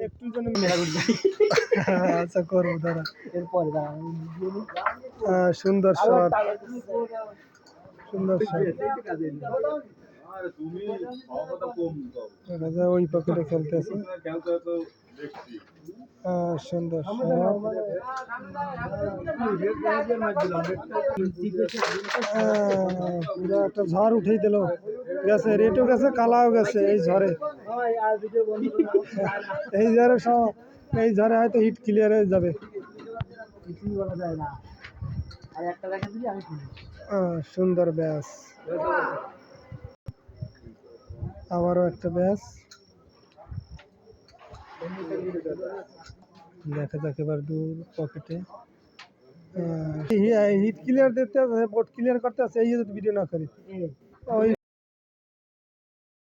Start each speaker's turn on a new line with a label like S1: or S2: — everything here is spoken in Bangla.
S1: একটু যেন আচ্ছা করবো দাঁড়া এরপরে সুন্দর শট সুন্দর শট ওই পকেটে খেলতেছে সুন্দর পুরো একটা ঝড় উঠেই দিল গেছে রেটও গেছে কালাও গেছে এই ঝড়ে এই ঝড়ে হয়তো হিট ক্লিয়ার হয়ে যাবে সুন্দর ব্যাস আবারও একটা ব্যাস দেখা যাক এবার দূর পকেটে হিট ক্লিয়ার দিতে বোর্ড ক্লিয়ার করতে আছে এই যদি ভিডিও না করি ওই